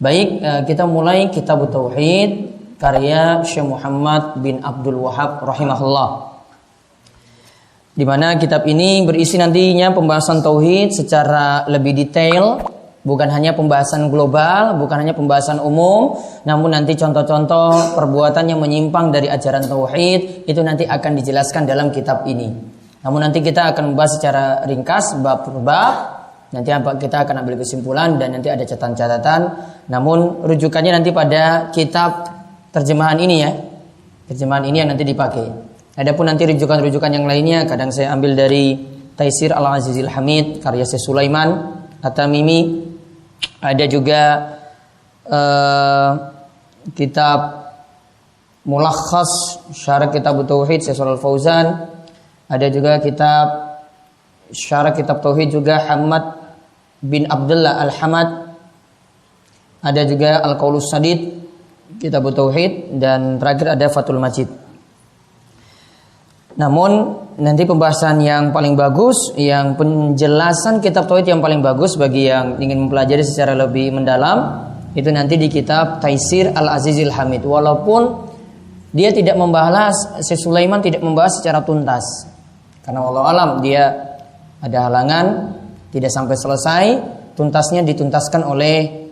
Baik, kita mulai Kitab Tauhid karya Syekh Muhammad bin Abdul Wahhab rahimahullah. Di mana kitab ini berisi nantinya pembahasan tauhid secara lebih detail, bukan hanya pembahasan global, bukan hanya pembahasan umum, namun nanti contoh-contoh perbuatan yang menyimpang dari ajaran tauhid itu nanti akan dijelaskan dalam kitab ini. Namun nanti kita akan membahas secara ringkas bab per bab. Nanti kita akan ambil kesimpulan dan nanti ada catatan-catatan. Namun rujukannya nanti pada kitab terjemahan ini ya. Terjemahan ini yang nanti dipakai. Adapun nanti rujukan-rujukan yang lainnya kadang saya ambil dari Taisir Al-Azizil Hamid karya Syekh Sulaiman At-Tamimi. Ada juga kitab Mulakhas Syarah Kitab Tauhid Syekh Shalal Fauzan. Ada juga kitab Syarah Kitab Tauhid juga Hamad bin Abdullah Al-Hamad. Ada juga Al-Qaulus Sadid Kitab Tauhid, dan terakhir ada Fathul Majid. Namun nanti pembahasan yang paling bagus, yang penjelasan kitab tauhid yang paling bagus bagi yang ingin mempelajari secara lebih mendalam, itu nanti di kitab Taisir Al-Azizil Hamid. Walaupun dia tidak membahas, Syekh Sulaiman tidak membahas secara tuntas, karena wallahu alam dia ada halangan, tidak sampai selesai. Tuntasnya dituntaskan oleh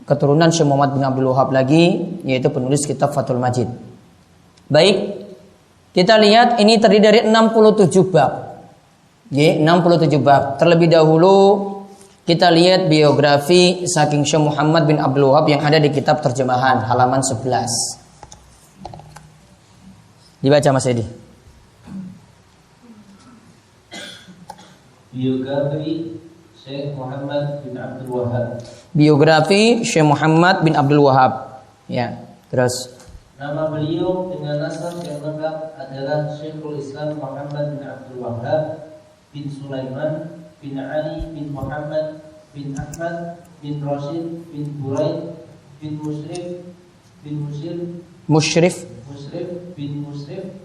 keturunan Syekh Muhammad bin Abdul Wahhab lagi, yaitu penulis kitab Fathul Majid. Baik, kita lihat ini terdiri dari 67 bab. 67 bab. Terlebih dahulu kita lihat biografi saking Syekh Muhammad bin Abdul Wahhab yang ada di kitab terjemahan halaman 11. Dibaca Mas Edi. Biografi Syekh Muhammad bin Abdul Wahhab. Biografi Syekh Muhammad bin Abdul Wahhab. Ya, terus. Nama beliau dengan nasab yang lengkap adalah Syekhul Islam Muhammad bin Abdul Wahhab bin Sulaiman bin Ali bin Muhammad bin Ahmad bin Rashid bin Buraid bin Mushrif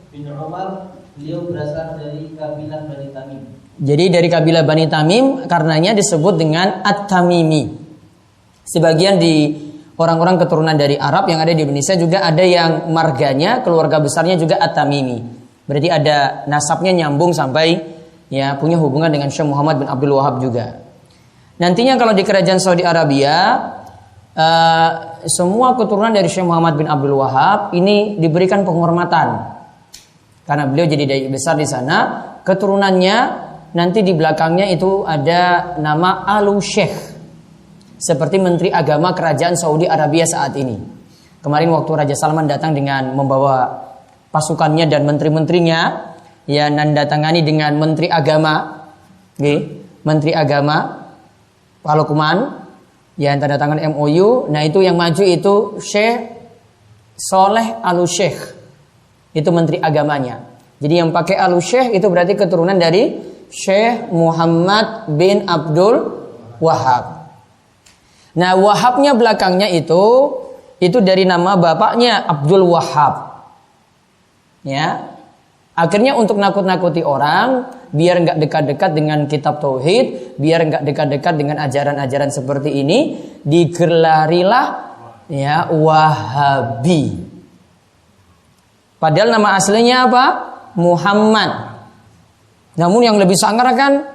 bin Umar. Beliau berasal dari kabilah Bani Tamim. Jadi dari kabilah Bani Tamim, karenanya disebut dengan At-Tamimi. Sebagian di orang-orang keturunan dari Arab yang ada di Indonesia juga ada yang marganya, keluarga besarnya juga At-Tamimi. Berarti ada nasabnya nyambung sampai ya punya hubungan dengan Syekh Muhammad bin Abdul Wahhab juga. Nantinya kalau di kerajaan Saudi Arabia, semua keturunan dari Syekh Muhammad bin Abdul Wahhab ini diberikan penghormatan. Karena beliau jadi dai besar di sana, keturunannya nanti di belakangnya itu ada nama Al-Syekh, seperti Menteri Agama Kerajaan Saudi Arabia saat ini. Kemarin waktu Raja Salman datang dengan membawa pasukannya dan menteri-menterinya, ya nandatangani dengan Menteri Agama, Menteri Agama Pak Lukman, ya tanda tangan MOU. Nah itu yang maju itu Syekh Soleh Al-Syekh, itu Menteri Agamanya. Jadi yang pakai Al-Syekh itu berarti keturunan dari Syekh Muhammad bin Abdul Wahhab. Nah, Wahhabnya belakangnya itu dari nama bapaknya Abdul Wahhab. Ya. Akhirnya untuk nakut-nakuti orang, biar enggak dekat-dekat dengan kitab tauhid, biar enggak dekat-dekat dengan ajaran-ajaran seperti ini, digelarilah ya Wahabi. Padahal nama aslinya apa? Muhammad. Namun yang lebih sangar kan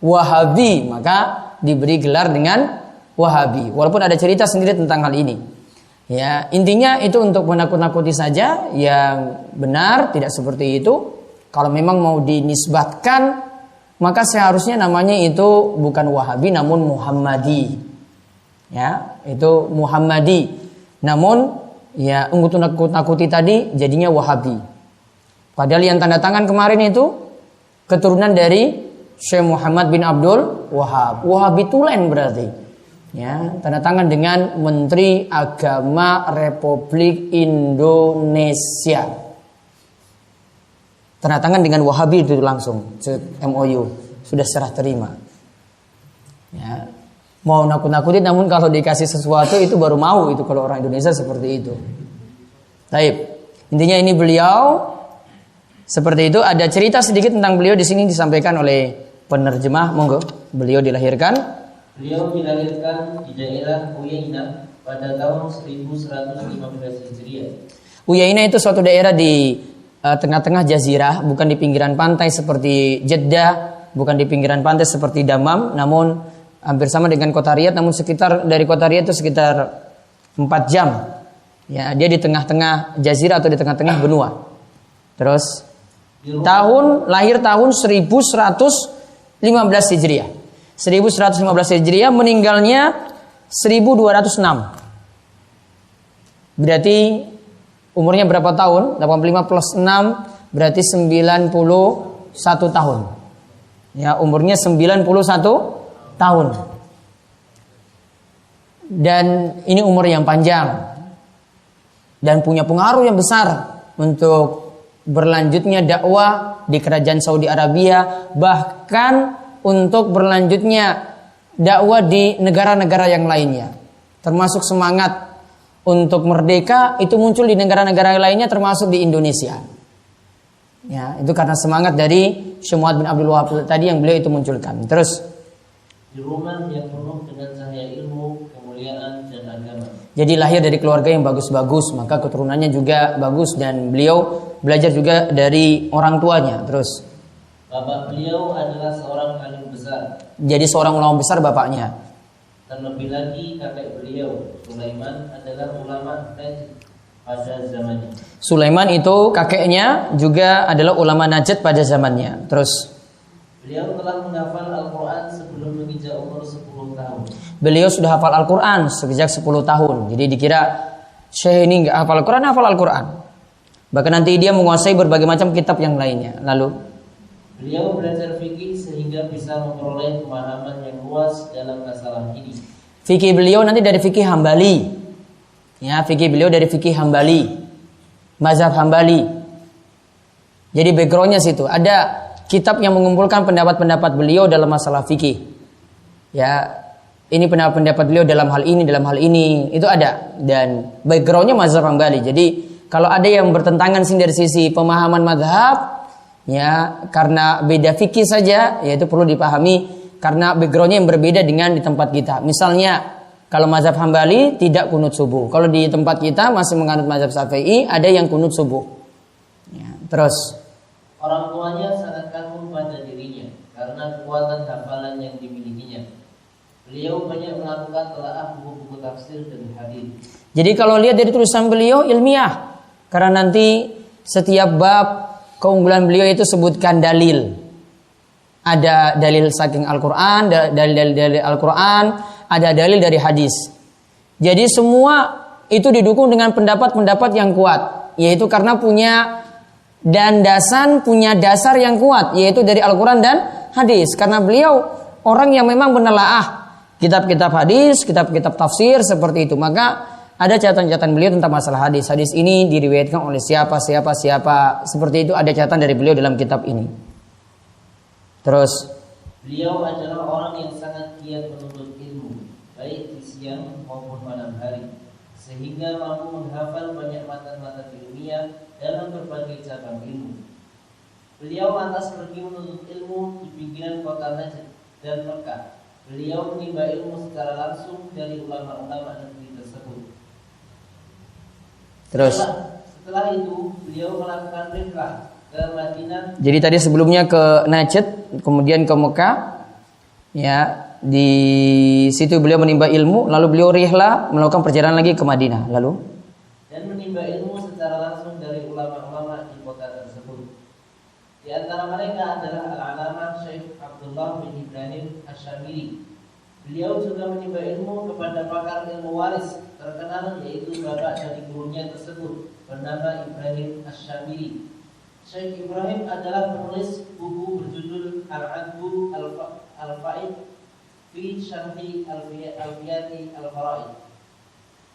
Wahabi, maka diberi gelar dengan Wahabi. Walaupun ada cerita sendiri tentang hal ini. Ya, intinya itu untuk menakut-nakuti saja, yang benar tidak seperti itu. Kalau memang mau dinisbatkan, maka seharusnya namanya itu bukan Wahabi namun Muhammadi. Ya, itu Muhammadi. Namun ya untuk nakut-nakuti tadi jadinya Wahabi. Padahal yang tanda tangan kemarin itu keturunan dari Syekh Muhammad bin Abdul Wahhab. Wahabi tulen berarti. Ya, tanda tangan dengan Menteri Agama Republik Indonesia. Tanda tangan dengan Wahabi itu langsung MOU, sudah serah terima. Ya, mau nakut-nakutin, namun kalau dikasih sesuatu itu baru mau itu kalau orang Indonesia seperti itu. Taib. Intinya ini beliau Seperti itu. Ada cerita sedikit tentang beliau di sini disampaikan oleh penerjemah. Monggo. Beliau dilahirkan di daerah Uyainah pada tahun 1115 Hijriah. Uyainah itu suatu daerah di tengah-tengah jazirah, bukan di pinggiran pantai seperti Jeddah, bukan di pinggiran pantai seperti Damam, namun hampir sama dengan kota Riyadh, namun sekitar dari kota Riyadh itu sekitar 4 jam. Ya, dia di tengah-tengah jazirah atau di tengah-tengah benua. Terus lahir tahun 1115 Hijriah. 1115 Hijriah, meninggalnya 1206. Berarti umurnya berapa tahun? 85 plus 6 berarti 91 tahun. Ya, umurnya 91 tahun. Dan ini umur yang panjang dan punya pengaruh yang besar untuk berlanjutnya dakwah di kerajaan Saudi Arabia, bahkan untuk berlanjutnya dakwah di negara-negara yang lainnya. Termasuk semangat untuk merdeka itu muncul di negara-negara lainnya, termasuk di Indonesia. Ya, itu karena semangat dari Syekh Muhammad bin Abdul Wahab tadi yang beliau itu munculkan. Terus di rumah yang penuh dengan cahaya ilmu, kemuliaan dan agama. Jadi lahir dari keluarga yang bagus-bagus, maka keturunannya juga bagus dan beliau belajar juga dari orang tuanya. Terus bapak beliau adalah seorang alim besar. Jadi seorang ulama besar bapaknya. Terlebih lagi kakek beliau Sulaiman adalah ulama Najd pada zamannya. Sulaiman itu kakeknya juga adalah ulama Najd pada zamannya. Terus beliau telah menghafal Al-Quran sebelum menginjak umur 10 tahun. Beliau sudah hafal Al-Quran sejak 10 tahun. Jadi dikira Syekh ini nggak hafal Al-Quran, hafal Al-Quran. Bahkan nanti dia menguasai berbagai macam kitab yang lainnya. Lalu beliau belajar fikih sehingga bisa memperoleh pemahaman yang luas dalam masalah ini. Fikih beliau nanti dari fikih Hambali. Ya, fikih beliau dari fikih Hambali, mazhab Hambali. Jadi backgroundnya situ. Ada kitab yang mengumpulkan pendapat-pendapat beliau dalam masalah fikih. Ya, ini pendapat-pendapat beliau dalam hal ini, itu ada. Dan backgroundnya mazhab Hambali. Jadi kalau ada yang bertentangan sih dari sisi pemahaman mazhab, ya karena beda fikih saja, yaitu perlu dipahami karena backgroundnya yang berbeda dengan di tempat kita. Misalnya kalau mazhab Hambali tidak kunut subuh, kalau di tempat kita masih menganut mazhab Syafi'i ada yang kunut subuh. Ya, terus orang tuanya sangat kagum pada dirinya karena kekuatan hafalan yang dimilikinya. Beliau banyak melakukan telaah buku-buku tafsir dan hadis. Jadi kalau lihat dari tulisan beliau ilmiah, karena nanti setiap bab keunggulan beliau itu sebutkan dalil. Ada dalil saking Al-Quran, dalil Al-Quran, ada dalil dari hadis. Jadi semua itu didukung dengan pendapat-pendapat yang kuat, yaitu karena punya dasar yang kuat, yaitu dari Al-Quran dan hadis. Karena beliau orang yang memang menelaah kitab-kitab hadis, kitab-kitab tafsir seperti itu. Maka ada catatan-catatan beliau tentang masalah hadis. Hadis ini diriwayatkan oleh siapa. Seperti itu ada catatan dari beliau dalam kitab ini. Terus beliau adalah orang yang sangat giat menuntut ilmu, baik di siang maupun malam hari, sehingga mampu menghafal banyak matan-matan ilmiah dalam berbagai cabang ilmu. Beliau lantas pergi menuntut ilmu di pinggiran kota Najd dan Mekah. Beliau menimba ilmu secara langsung dari ulama-ulama negeri tersebut. Terus setelah itu beliau melakukan rihlah ke Madinah. Jadi tadi sebelumnya ke Najd, kemudian ke Mekah. Ya, di situ beliau menimba ilmu, lalu beliau rihlah melakukan perjalanan lagi ke Madinah, lalu dan menimba ilmu secara langsung dari ulama-ulama di kota tersebut. Di antara mereka adalah Al-Alamah Syekh Abdullah bin Ibrahim Asy-Syamiri. Beliau juga menimba ilmu kepada pakar ilmu waris terkenal, yaitu bapak dari gurunya tersebut bernama Ibrahim Asy-Syamiri. Syekh Ibrahim adalah penulis buku berjudul Al-Adbu Al-Faid fi Syarhi Al-Fiyati Al-Faraid.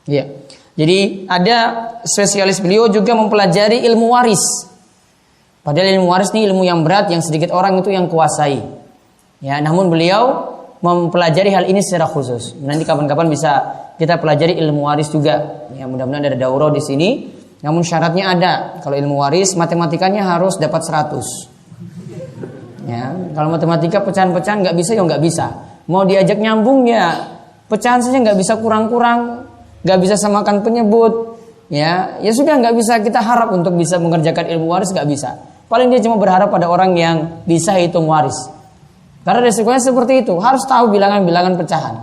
Ya. Jadi ada spesialis beliau juga mempelajari ilmu waris. Padahal ilmu waris ini ilmu yang berat yang sedikit orang itu yang kuasai. Ya, namun beliau mempelajari hal ini secara khusus. Nanti kapan-kapan bisa kita pelajari ilmu waris juga. Ya, mudah-mudahan ada daurah di sini Namun syaratnya ada. Kalau ilmu waris matematikanya harus dapat 100. Ya, kalau matematika pecahan-pecahan nggak bisa ya nggak bisa. Mau diajak nyambung ya pecahan saja nggak bisa kurang-kurang, nggak bisa samakan penyebut. Ya sudah nggak bisa kita harap untuk bisa mengerjakan ilmu waris, nggak bisa. Paling dia cuma berharap pada orang yang bisa hitung waris. Karena resikonya seperti itu, harus tahu bilangan-bilangan pecahan.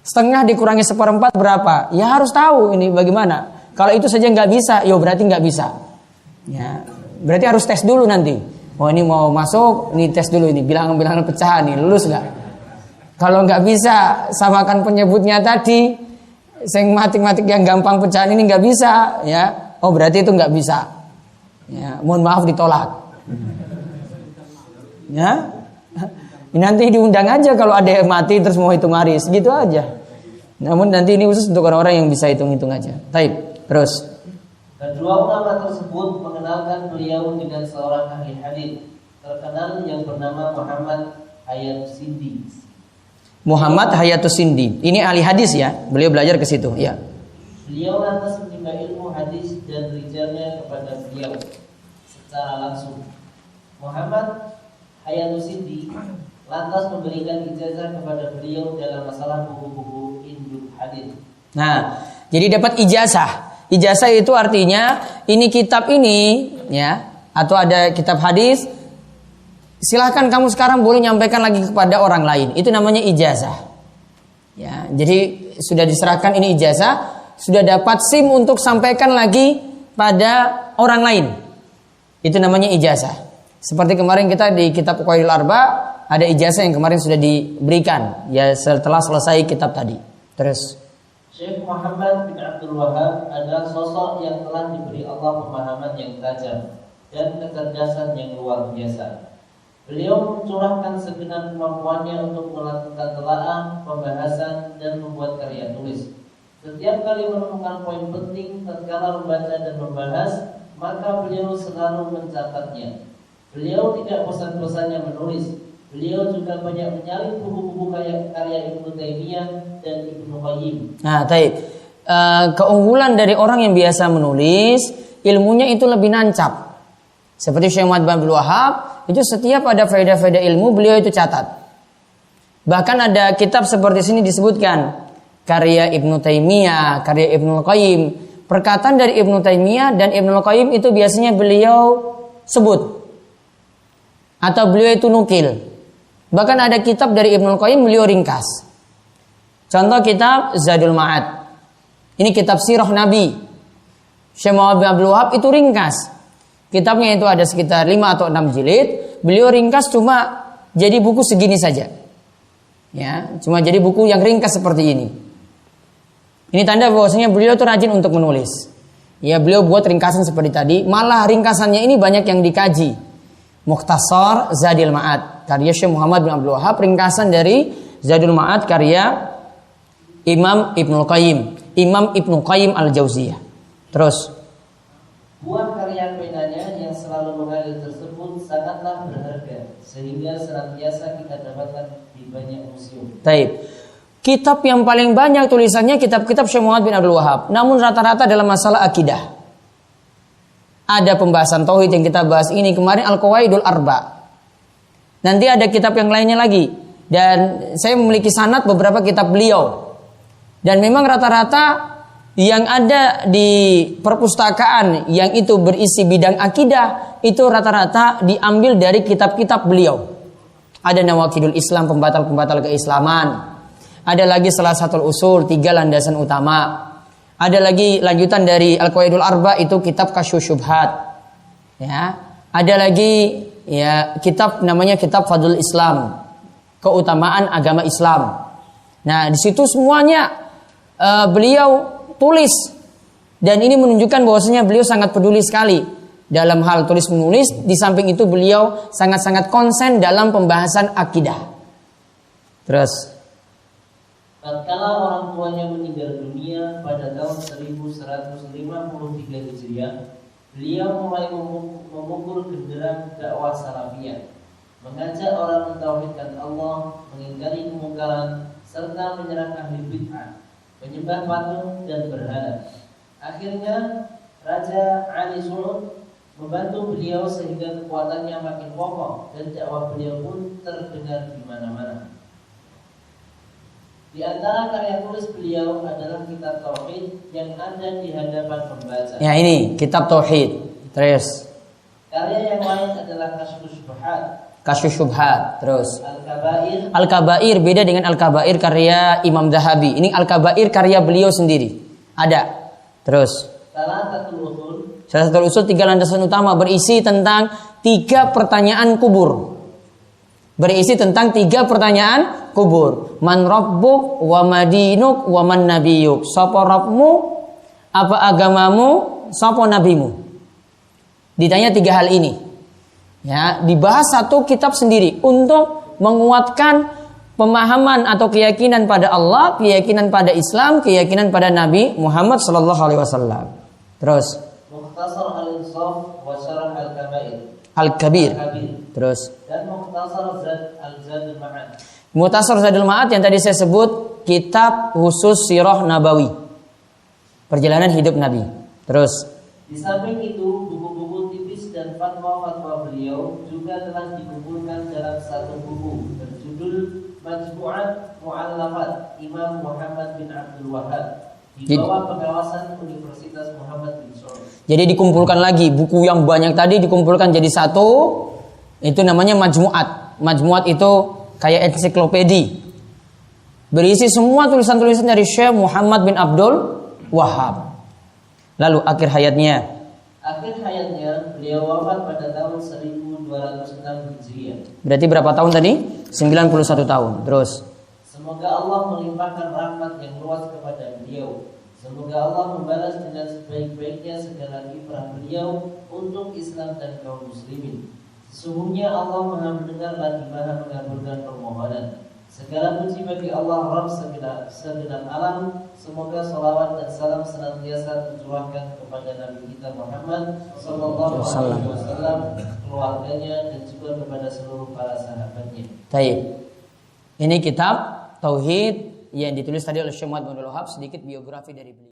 Setengah dikurangi 1/4 berapa? Ya harus tahu ini bagaimana. Kalau itu saja nggak bisa, ya berarti nggak bisa. Ya, berarti harus tes dulu nanti. Oh ini mau masuk, ini tes dulu ini bilangan-bilangan pecahan nih, lulus nggak? Kalau nggak bisa samakan penyebutnya tadi, matematik yang gampang pecahan ini nggak bisa, ya. Oh berarti itu nggak bisa. Ya, mohon maaf ditolak. Ya, nanti diundang aja kalau ada yang mati terus mau hitung waris, gitu aja. Namun nanti ini khusus untuk orang-orang yang bisa hitung-hitung aja. Taib, terus. Kedua ulama tersebut mengenalkan beliau dengan seorang ahli hadis terkenal yang bernama Muhammad Hayatus Sindi. Muhammad Hayatus Sindi. Ini ahli hadis ya. Beliau belajar ke situ, ya. Beliau lantas menimba ilmu hadis dan rijalnya kepada beliau secara langsung. Muhammad Hayatus Sindi lantas memberikan ijazah kepada beliau dalam masalah buku-buku induk hadis. Nah, jadi dapat ijazah. Ijazah itu artinya ini kitab ini, ya, atau ada kitab hadis. Silahkan kamu sekarang boleh nyampaikan lagi kepada orang lain. Itu namanya ijazah. Ya, jadi sudah diserahkan ini ijazah, sudah dapat SIM untuk sampaikan lagi pada orang lain. Itu namanya ijazah. Seperti kemarin kita di kitab Qawaidul Arba ada ijazah yang kemarin sudah diberikan ya setelah selesai kitab tadi. Terus Syekh Muhammad bin Abdul Wahab adalah sosok yang telah diberi Allah pemahaman yang tajam dan kecerdasan yang luar biasa. Beliau mencurahkan segenap kemampuannya untuk melakukan telaah, pembahasan, dan membuat karya tulis. Setiap kali menemukan poin penting tatkala membaca dan membahas, maka beliau selalu mencatatnya. Beliau tidak bosan-bosannya menulis. Beliau juga banyak menyalin buku-buku karya Ibnu Taimiyah dan Ibnu Qayyim. Nah, taib. Keunggulan dari orang yang biasa menulis, ilmunya itu lebih nancap. Seperti Syekh Muhammad bin Abdul Wahab, itu setiap ada faedah-faedah ilmu beliau itu catat. Bahkan ada kitab seperti sini disebutkan karya Ibnu Taimiyah, karya Ibnu Qayyim. Perkataan dari Ibnu Taimiyah dan Ibnu Qayyim itu biasanya beliau sebut atau beliau itu nukil. Bahkan ada kitab dari Ibnu Qayyim beliau ringkas. Contoh kitab Zadul Ma'ad. Ini kitab sirah Nabi. Syekh Muhammad bin Abdul Wahab itu ringkas. Kitabnya itu ada sekitar 5 atau 6 jilid. Beliau ringkas cuma jadi buku segini saja. Ya, cuma jadi buku yang ringkas seperti ini. Ini tanda bahwasanya beliau itu rajin untuk menulis. Ya, beliau buat ringkasan seperti tadi. Malah ringkasannya ini banyak yang dikaji. Mukhtasar Zadul Ma'ad karya Syekh Muhammad bin Abdul Wahab, ringkasan dari Zadul Ma'ad karya Imam Ibnu Qayyim Al-Jauziyah. Terus buah karya penanya yang selalu mengalir tersebut sangatlah berharga sehingga senantiasa kita dapatkan di banyak museum. Taib. Kitab yang paling banyak tulisannya kitab-kitab Syekh Muhammad bin Abdul Wahab, namun rata-rata dalam masalah akidah. Ada pembahasan tauhid yang kita bahas ini kemarin Al-Qawaidul Arba. Nanti ada kitab yang lainnya lagi. Dan saya memiliki sanad beberapa kitab beliau. Dan memang rata-rata yang ada di perpustakaan yang itu berisi bidang akidah itu rata-rata diambil dari kitab-kitab beliau. Ada Nawaqidul Islam, pembatal-pembatal keislaman. Ada lagi salah satu usul, 3 landasan utama. Ada lagi lanjutan dari Al-Qawaidul Arba itu kitab Kasyfus Syubhat. Ya, ada lagi ya kitab namanya kitab Fadlul Islam, keutamaan agama Islam. Nah, di situ semuanya beliau tulis dan ini menunjukkan bahwasanya beliau sangat peduli sekali dalam hal tulis menulis. Di samping itu beliau sangat-sangat konsen dalam pembahasan akidah. Terus tatkala orang tuanya meninggal dunia pada tahun 1153 Hijriah, beliau mulai memukul genderang dakwah salafiyah, mengajak orang mentauhidkan Allah, mengingkari kemungkaran, serta menyerang ahli bid'ah, penyembah patung dan berhala. Akhirnya Raja Ali Saud membantu beliau sehingga kekuatannya makin kokoh dan dakwah beliau pun terdengar di mana-mana. Di antara karya tulis beliau adalah kitab Tauhid yang ada di hadapan pembaca. Ya, ini kitab Tauhid. Terus karya yang lain adalah Kasyfus Syubhat. Kasyfus Syubhat. Terus Al-Kabair. Al-Kabair beda dengan Al-Kabair karya Imam Zahabi. Ini Al-Kabair karya beliau sendiri. Ada. Terus Salah satu usul 3 landasan utama berisi tentang 3 pertanyaan kubur. Berisi tentang 3 pertanyaan kubur. Man rabbuk wa madinuk wa man nabiyuk. Sapa Rabbmu? Apa agamamu? Sapa nabimu? Ditanya 3 hal ini. Ya, dibahas satu kitab sendiri untuk menguatkan pemahaman atau keyakinan pada Allah, keyakinan pada Islam, keyakinan pada Nabi Muhammad sallallahu alaihi wasallam. Terus Mukhtasar Al-Insaf wa Syarah Al-Kabair. Al-Kabir. Terus Dan Mukhtasar Al-Zadul Ma'ad. Mukhtasar Zadul Ma'ad yang tadi saya sebut kitab khusus sirah nabawi. Perjalanan hidup Nabi. Terus di samping itu buku-buku tipis dan fatwa-fatwa beliau juga telah dikumpulkan dalam satu buku berjudul Majmu'at Mu'allafat Imam Muhammad bin Abdul Wahhab di bawah pengawasan Universitas Muhammad bin Shalih. Jadi dikumpulkan lagi buku yang banyak tadi dikumpulkan jadi satu. Itu namanya Majmu'at. Majmu'at itu kayak ensiklopedi. Berisi semua tulisan-tulisan dari Syekh Muhammad bin Abdul Wahhab. Lalu akhir hayatnya. Akhir hayatnya beliau wafat pada tahun 1206 Hijriah. Berarti berapa tahun tadi? 91 tahun. Terus semoga Allah melimpahkan rahmat yang luas kepada beliau. Semoga Allah membalas dengan sebaik-baiknya segala kiprah beliau untuk Islam dan kaum muslimin. Sesungguhnya Allah Maha mendengar lagi Maha mengabulkan permohonan. Segala puji bagi Allah Rabb segenap alam. Semoga salawat dan salam senantiasa tercurahkan kepada Nabi kita Muhammad sallallahu alaihi wasallam, keluarganya dan juga kepada seluruh para sahabatnya. Baik. Ini kitab Tauhid yang ditulis tadi oleh Syekh Muhammad bin Abdul Wahhab, sedikit biografi dari beliau.